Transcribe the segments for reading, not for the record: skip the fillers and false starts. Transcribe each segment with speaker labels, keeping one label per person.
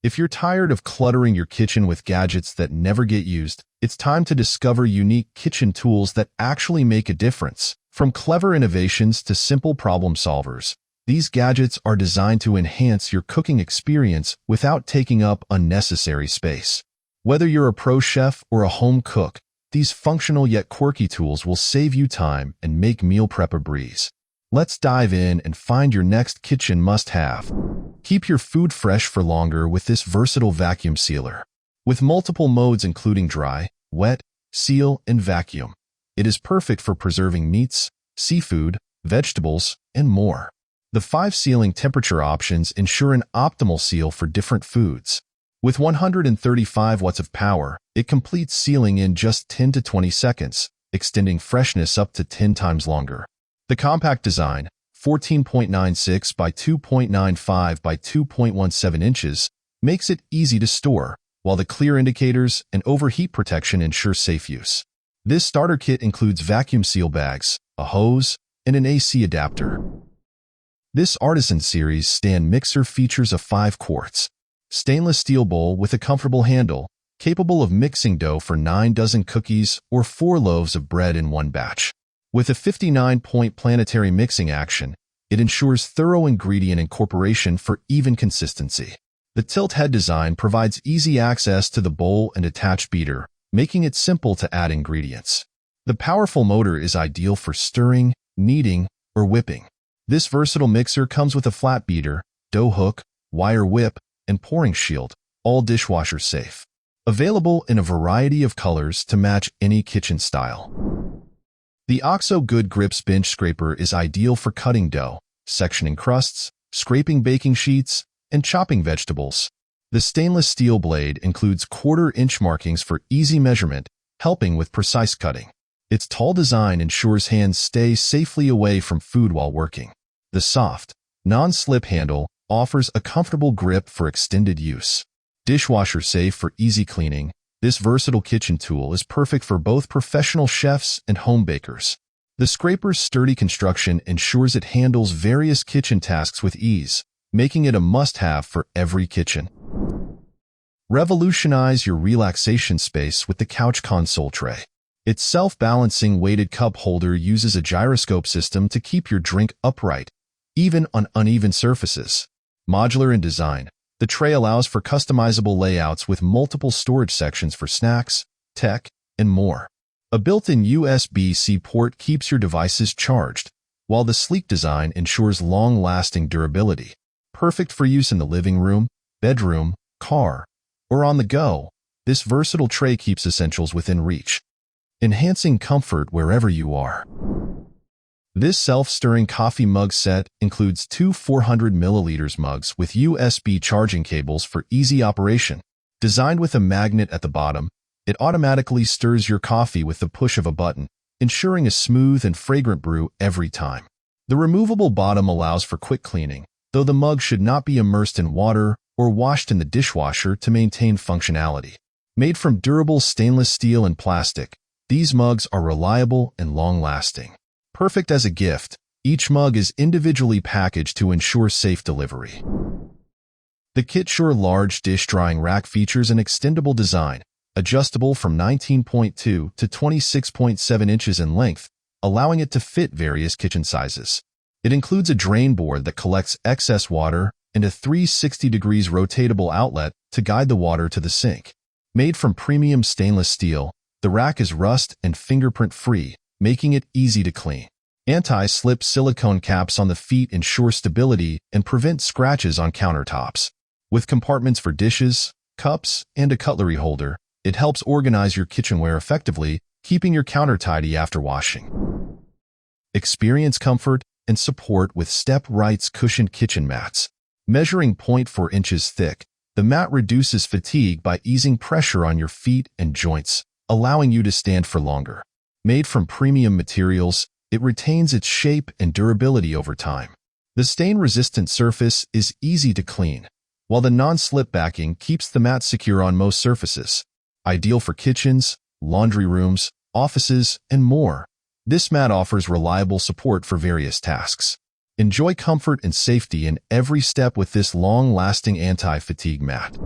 Speaker 1: If you're tired of cluttering your kitchen with gadgets that never get used, it's time to discover unique kitchen tools that actually make a difference. From clever innovations to simple problem solvers, these gadgets are designed to enhance your cooking experience without taking up unnecessary space. Whether you're a pro chef or a home cook, these functional yet quirky tools will save you time and make meal prep a breeze. Let's dive in and find your next kitchen must-have. Keep your food fresh for longer with this versatile vacuum sealer. With multiple modes including dry, wet, seal, and vacuum, it is perfect for preserving meats, seafood, vegetables, and more. The 5 sealing temperature options ensure an optimal seal for different foods. With 135 watts of power, it completes sealing in just 10 to 20 seconds, extending freshness up to 10 times longer. The compact design, 14.96 by 2.95 by 2.17 inches, makes it easy to store, while the clear indicators and overheat protection ensure safe use. This starter kit includes vacuum seal bags, a hose, and an AC adapter. This Artisan Series stand mixer features a 5 quarts stainless steel bowl with a comfortable handle, capable of mixing dough for 9 dozen cookies or 4 loaves of bread in one batch. With a 59-point planetary mixing action, it ensures thorough ingredient incorporation for even consistency. The tilt head design provides easy access to the bowl and attached beater, making it simple to add ingredients. The powerful motor is ideal for stirring, kneading, or whipping. This versatile mixer comes with a flat beater, dough hook, wire whip, and pouring shield, all dishwasher safe. Available in a variety of colors to match any kitchen style. The OXO Good Grips Bench Scraper is ideal for cutting dough, sectioning crusts, scraping baking sheets, and chopping vegetables. The stainless steel blade includes 1/4-inch markings for easy measurement, helping with precise cutting. Its tall design ensures hands stay safely away from food while working. The soft, non-slip handle offers a comfortable grip for extended use. Dishwasher safe for easy cleaning, this versatile kitchen tool is perfect for both professional chefs and home bakers. The scraper's sturdy construction ensures it handles various kitchen tasks with ease, making it a must-have for every kitchen. Revolutionize your relaxation space with the COUCHCONSOLE tray. Its self-balancing weighted cup holder uses a gyroscope system to keep your drink upright, even on uneven surfaces. Modular in design, the tray allows for customizable layouts with multiple storage sections for snacks, tech, and more. A built-in USB-C port keeps your devices charged, while the sleek design ensures long-lasting durability. Perfect for use in the living room, bedroom, car, or on the go, this versatile tray keeps essentials within reach, enhancing comfort wherever you are. This self-stirring coffee mug set includes 2 400 milliliters mugs with USB charging cables for easy operation. Designed with a magnet at the bottom, it automatically stirs your coffee with the push of a button, ensuring a smooth and fragrant brew every time. The removable bottom allows for quick cleaning, though the mug should not be immersed in water or washed in the dishwasher to maintain functionality. Made from durable stainless steel and plastic, these mugs are reliable and long-lasting. Perfect as a gift, each mug is individually packaged to ensure safe delivery. The KITCHENAID large dish drying rack features an extendable design, adjustable from 19.2 to 26.7 inches in length, allowing it to fit various kitchen sizes. It includes a drain board that collects excess water and a 360 degrees rotatable outlet to guide the water to the sink. Made from premium stainless steel, the rack is rust and fingerprint-free, making it easy to clean. Anti-slip silicone caps on the feet ensure stability and prevent scratches on countertops. With compartments for dishes, cups, and a cutlery holder, it helps organize your kitchenware effectively, keeping your counter tidy after washing. Experience comfort and support with STEPRITE's cushioned kitchen mats. Measuring 0.4 inches thick, the mat reduces fatigue by easing pressure on your feet and joints, allowing you to stand for longer. Made from premium materials, it retains its shape and durability over time. The stain-resistant surface is easy to clean, while the non-slip backing keeps the mat secure on most surfaces. Ideal for kitchens, laundry rooms, offices, and more, this mat offers reliable support for various tasks. Enjoy comfort and safety in every step with this long-lasting anti-fatigue mat.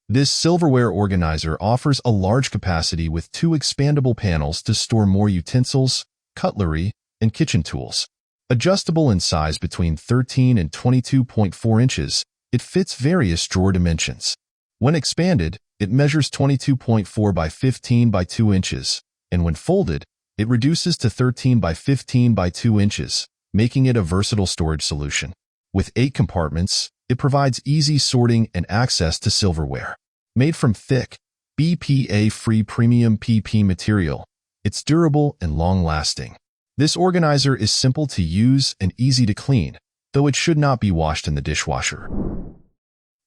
Speaker 1: This silverware organizer offers a large capacity with 2 expandable panels to store more utensils, cutlery, and kitchen tools. Adjustable in size between 13 and 22.4 inches, it fits various drawer dimensions. When expanded, it measures 22.4 by 15 by 2 inches, and when folded, it reduces to 13 by 15 by 2 inches, making it a versatile storage solution. With 8 compartments, it provides easy sorting and access to silverware. Made from thick, BPA-free premium PP material, it's durable and long-lasting. This organizer is simple to use and easy to clean, though it should not be washed in the dishwasher.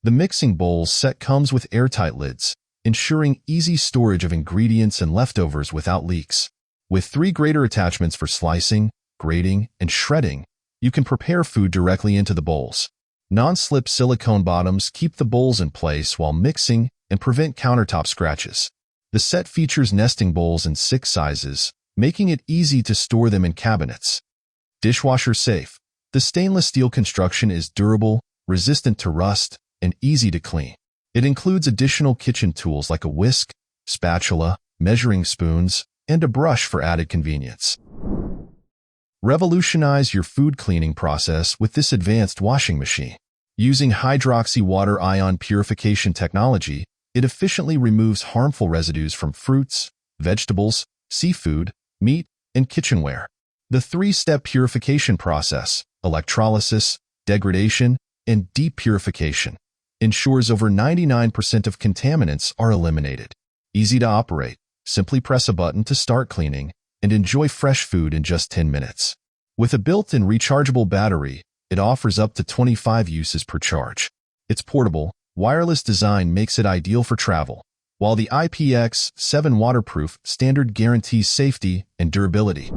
Speaker 1: The mixing bowl set comes with airtight lids, ensuring easy storage of ingredients and leftovers without leaks. With 3 grater attachments for slicing, grating, and shredding, you can prepare food directly into the bowls. Non-slip silicone bottoms keep the bowls in place while mixing and prevent countertop scratches. The set features nesting bowls in 6 sizes, making it easy to store them in cabinets. Dishwasher safe. The stainless steel construction is durable, resistant to rust, and easy to clean. It includes additional kitchen tools like a whisk, spatula, measuring spoons, and a brush for added convenience. Revolutionize your food cleaning process with this advanced washing machine. Using hydroxy water ion purification technology, it efficiently removes harmful residues from fruits, vegetables, seafood, meat, and kitchenware. The 3-step purification process, electrolysis, degradation, and deep purification, ensures over 99% of contaminants are eliminated. Easy to operate. Simply press a button to start cleaning and enjoy fresh food in just 10 minutes. With a built-in rechargeable battery, it offers up to 25 uses per charge. Its portable, wireless design makes it ideal for travel, while the IPX7 waterproof standard guarantees safety and durability.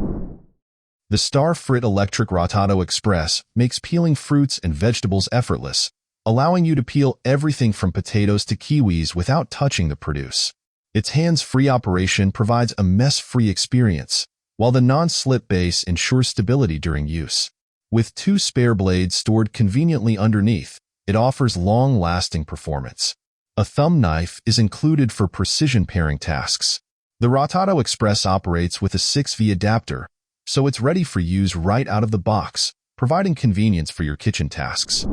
Speaker 1: The STARFRIT electric ROTATO Express makes peeling fruits and vegetables effortless, allowing you to peel everything from potatoes to kiwis without touching the produce. Its hands-free operation provides a mess-free experience, while the non-slip base ensures stability during use. With 2 spare blades stored conveniently underneath, it offers long-lasting performance. A thumb knife is included for precision paring tasks. The ROTATO Express operates with a 6V adapter, so it's ready for use right out of the box, providing convenience for your kitchen tasks.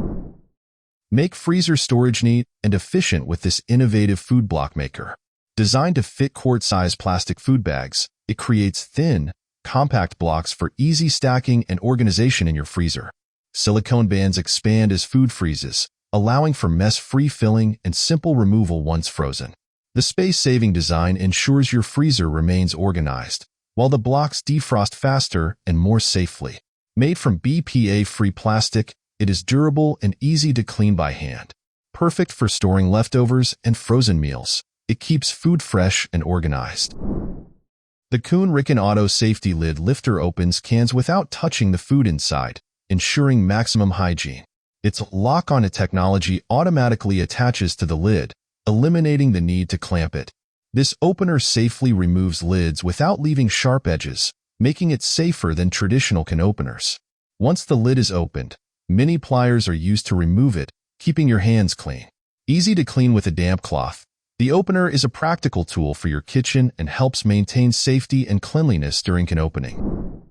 Speaker 1: Make freezer storage neat and efficient with this innovative food block maker. Designed to fit quart-sized plastic food bags, it creates thin, compact blocks for easy stacking and organization in your freezer. Silicone bands expand as food freezes, allowing for mess-free filling and simple removal once frozen. The space-saving design ensures your freezer remains organized, while the blocks defrost faster and more safely. Made from BPA-free plastic, it is durable and easy to clean by hand. Perfect for storing leftovers and frozen meals. It keeps food fresh and organized. The KUHN RIKON Auto Safety Lid Lifter opens cans without touching the food inside, ensuring maximum hygiene. Its lock-on technology automatically attaches to the lid, eliminating the need to clamp it. This opener safely removes lids without leaving sharp edges, making it safer than traditional can openers. Once the lid is opened, mini pliers are used to remove it, keeping your hands clean. Easy to clean with a damp cloth, the opener is a practical tool for your kitchen and helps maintain safety and cleanliness during can opening.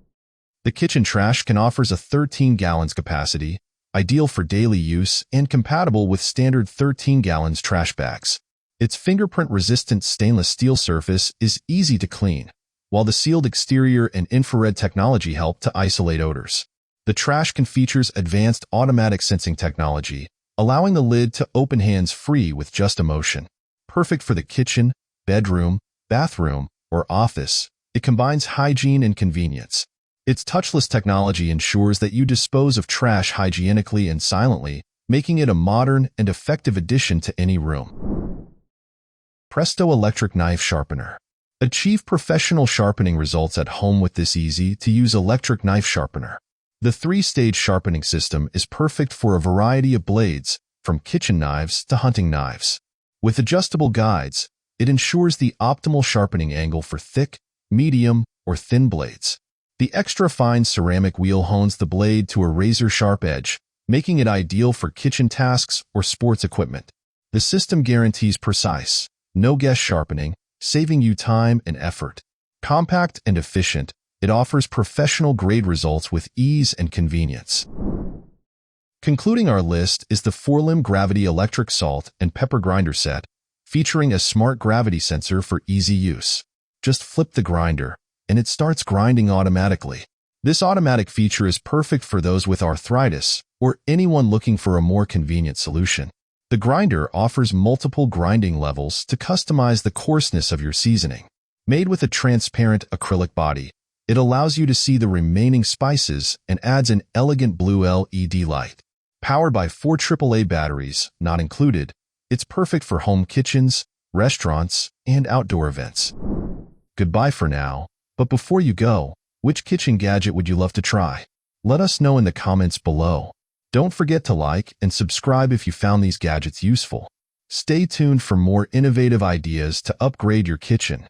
Speaker 1: The kitchen trash can offers a 13 gallons capacity, ideal for daily use and compatible with standard 13 gallons trash bags. Its fingerprint-resistant stainless steel surface is easy to clean, while the sealed exterior and infrared technology help to isolate odors. The trash can features advanced automatic sensing technology, allowing the lid to open hands-free with just a motion. Perfect for the kitchen, bedroom, bathroom, or office, it combines hygiene and convenience. Its touchless technology ensures that you dispose of trash hygienically and silently, making it a modern and effective addition to any room. PRESTO Electric Knife Sharpener. Achieve professional sharpening results at home with this easy-to-use electric knife sharpener. The 3-stage sharpening system is perfect for a variety of blades, from kitchen knives to hunting knives. With adjustable guides, it ensures the optimal sharpening angle for thick, medium, or thin blades. The extra-fine ceramic wheel hones the blade to a razor-sharp edge, making it ideal for kitchen tasks or sports equipment. The system guarantees precise, no-guess sharpening, saving you time and effort. Compact and efficient, it offers professional-grade results with ease and convenience. Concluding our list is the FORLIM Gravity Electric Salt and Pepper Grinder Set, featuring a smart gravity sensor for easy use. Just flip the grinder, and it starts grinding automatically. This automatic feature is perfect for those with arthritis or anyone looking for a more convenient solution. The grinder offers multiple grinding levels to customize the coarseness of your seasoning. Made with a transparent acrylic body, it allows you to see the remaining spices and adds an elegant blue LED light. Powered by 4 AAA batteries, not included, it's perfect for home kitchens, restaurants, and outdoor events. Goodbye for now, but before you go, which kitchen gadget would you love to try? Let us know in the comments below. Don't forget to like and subscribe if you found these gadgets useful. Stay tuned for more innovative ideas to upgrade your kitchen.